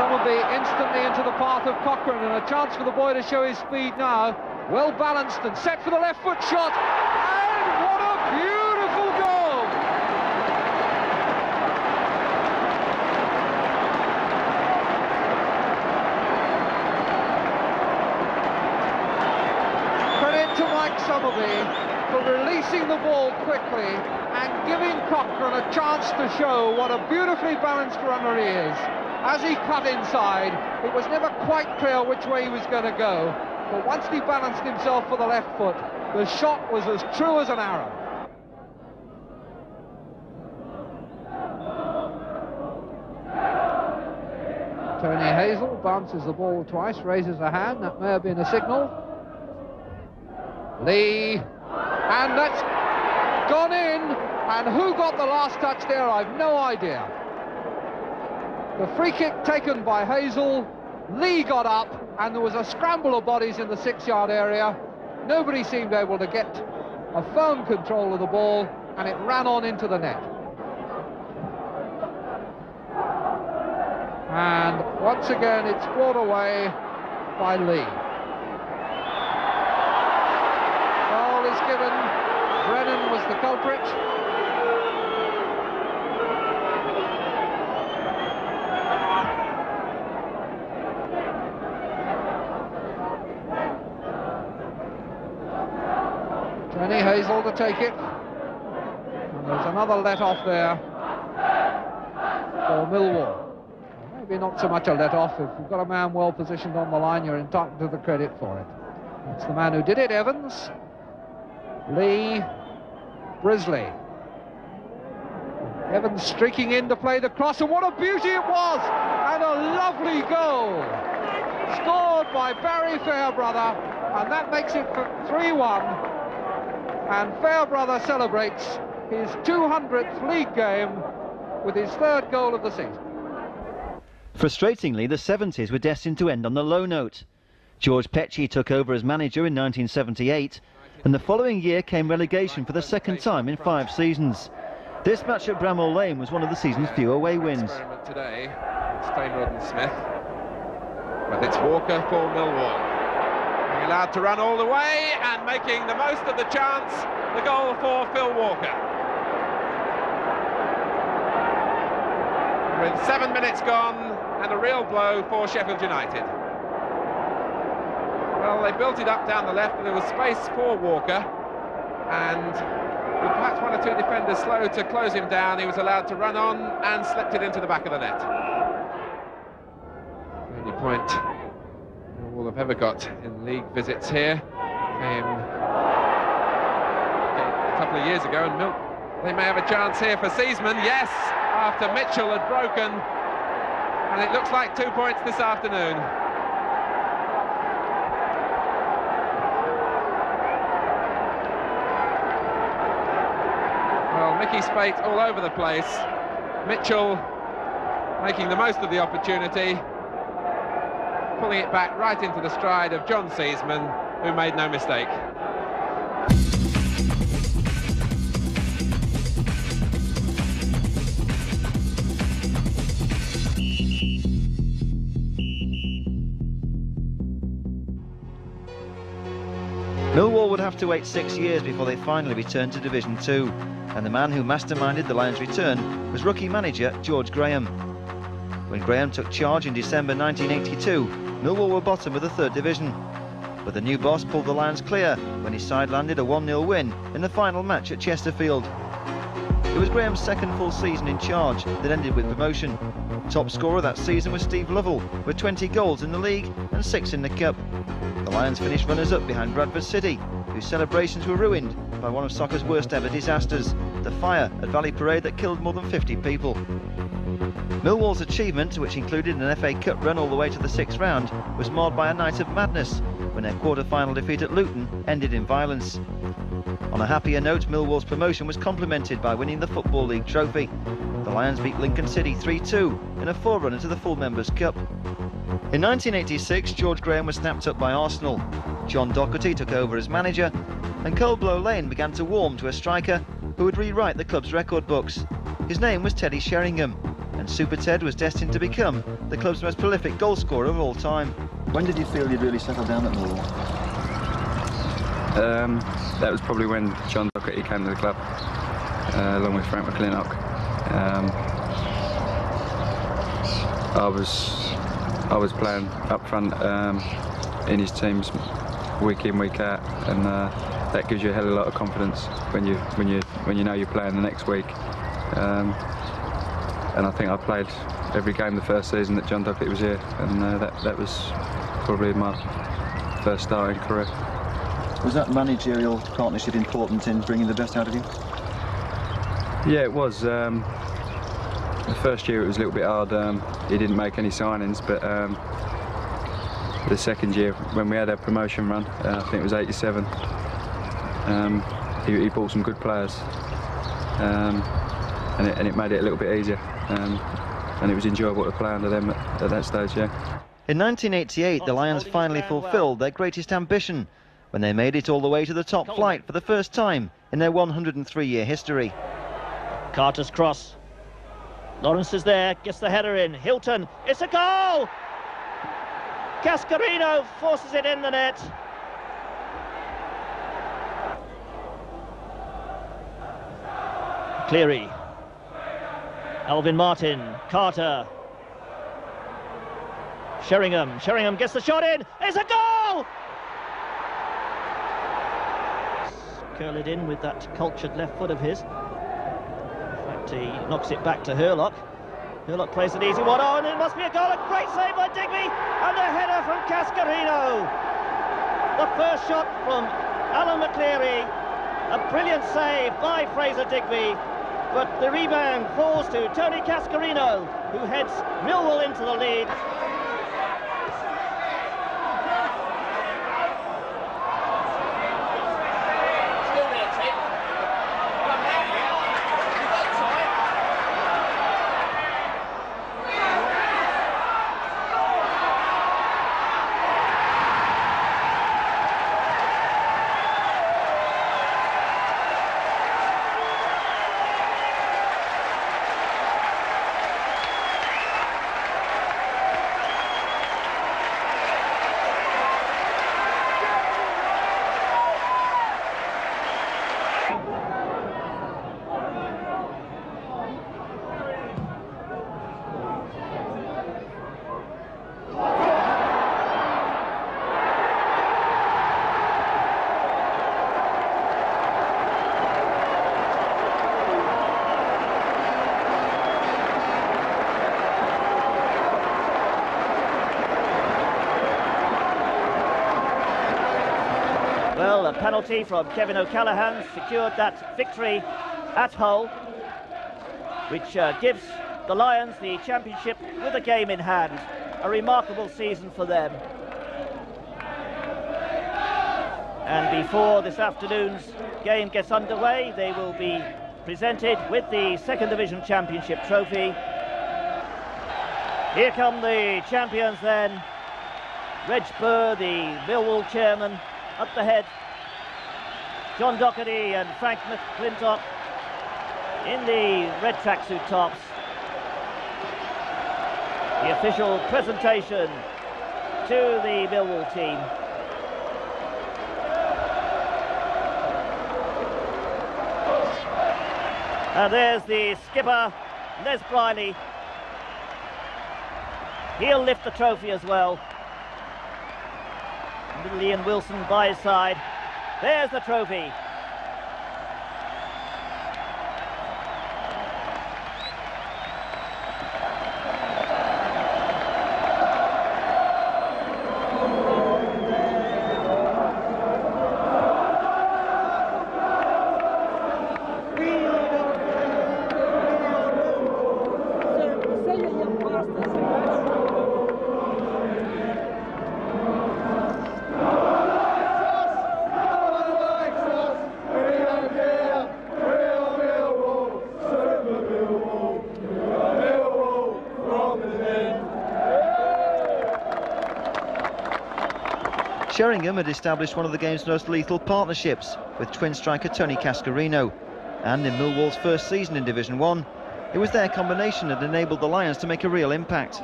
Somerby instantly into the path of Cochrane, and a chance for the boy to show his speed now. Well balanced and set for the left foot shot, and what a beautiful goal! Credit to Mike Somerby for releasing the ball quickly and giving Cochrane a chance to show what a beautifully balanced runner he is. As he cut inside, it was never quite clear which way he was going to go, but once he balanced himself for the left foot, the shot was as true as an arrow. Tony Hazel bounces the ball twice, raises a hand. That may have been a signal. Lee, and that's gone in, and who got the last touch there, I've no idea. The free kick taken by Hazel, Lee got up, and there was a scramble of bodies in the 6-yard area. Nobody seemed able to get a firm control of the ball, and it ran on into the net. And once again, it's brought away by Lee. Foul is given. Brennan was the culprit. Tony Hazel to take it. And there's another let-off there for Millwall. Maybe not so much a let-off. If you've got a man well positioned on the line, you're entitled to the credit for it. That's the man who did it, Evans. Lee, Brisley. Evans streaking in to play the cross, and what a beauty it was! And a lovely goal! Scored by Barry Fairbrother, and that makes it 3-1. And Fairbrother celebrates his 200th league game with his 3rd goal of the season. Frustratingly, the 70s were destined to end on the low note. George Petchey took over as manager in 1978, and the following year came relegation for the 2nd time in 5 seasons. This match at Bramall Lane was one of the season's few away wins. Today, it's Tamerod and Smith, but it's Walker for Millwall. Being allowed to run all the way and making the most of the chance. The goal for Phil Walker. With 7 minutes gone and a real blow for Sheffield United. Well, they built it up down the left, but there was space for Walker, and with perhaps 1 or 2 defenders slow to close him down, he was allowed to run on and slipped it into the back of the net. The only point Millwall have ever got in league visits here came a couple of years ago, and they may have a chance here for Seasman. Yes, after Mitchell had broken, and it looks like 2 points this afternoon. Well, Mickey Spate all over the place. Mitchell making the most of the opportunity, pulling it back right into the stride of John Seasman, who made no mistake. Millwall would have to wait 6 years before they finally returned to Division 2, and the man who masterminded the Lions' return was rookie manager George Graham. When Graham took charge in December 1982, Millwall were bottom of the 3rd Division. But the new boss pulled the Lions clear when he side-landed a 1-0 win in the final match at Chesterfield. It was Graham's 2nd full season in charge that ended with promotion. Top scorer that season was Steve Lovell, with 20 goals in the league and 6 in the Cup. The Lions finished runners-up behind Bradford City, whose celebrations were ruined by one of soccer's worst ever disasters, the fire at Valley Parade that killed more than 50 people. Millwall's achievement, which included an FA Cup run all the way to the 6th round, was marred by a night of madness when their quarter-final defeat at Luton ended in violence. On a happier note, Millwall's promotion was complemented by winning the Football League trophy. The Lions beat Lincoln City 3-2 in a forerunner to the full Members' Cup. In 1986, George Graham was snapped up by Arsenal. John Docherty took over as manager, and Coldblow Lane began to warm to a striker who would rewrite the club's record books. His name was Teddy Sheringham, and and Super Ted was destined to become the club's most prolific goal scorer of all time. When did you feel you'd really settled down at Millwall? That was probably when John Docherty came to the club, along with Frank McClintock. I was playing up front in his teams week in, week out, and that gives you a hell of a lot of confidence when you know you're playing the next week. And I think I played every game the first season that John Docherty was here, and that was probably my first starting career. Was that managerial partnership important in bringing the best out of you? Yeah, it was. The first year it was a little bit hard. He didn't make any signings, but the second year, when we had our promotion run, I think it was '87, he bought some good players, and it made it a little bit easier, and it was enjoyable to play under them at that stage, yeah. In 1988, the Lions finally fulfilled their greatest ambition when they made it all the way to the top flight for the first time in their 103-year history. Carter's cross. Lawrence is there, gets the header in. Hilton, it's a goal! Cascarino forces it in the net. Cleary. Alvin Martin, Carter. Sheringham gets the shot in. It's a goal! Curl it in with that cultured left foot of his. In fact, he knocks it back to Hurlock. Hurlock plays an easy one. Oh, and it must be a goal. A great save by Digby, and a header from Cascarino. The first shot from Alan McCleary. A brilliant save by Fraser Digby, but the rebound falls to Tony Cascarino, who heads Millwall into the lead. Well, a penalty from Kevin O'Callaghan secured that victory at Hull, which gives the Lions the championship with a game in hand. A remarkable season for them. And before this afternoon's game gets underway, they will be presented with the Second Division Championship trophy. Here come the champions then. Reg Burr, the Millwall chairman, at the head. John Docherty and Frank McClintock in the red tracksuit tops. The official presentation to the Millwall team. And there's the skipper, Les Briley. He'll lift the trophy as well. Little Ian Wilson by his side. There's the trophy. Sheringham had established one of the game's most lethal partnerships with twin striker Tony Cascarino, and in Millwall's first season in Division 1, It was their combination that enabled the Lions to make a real impact.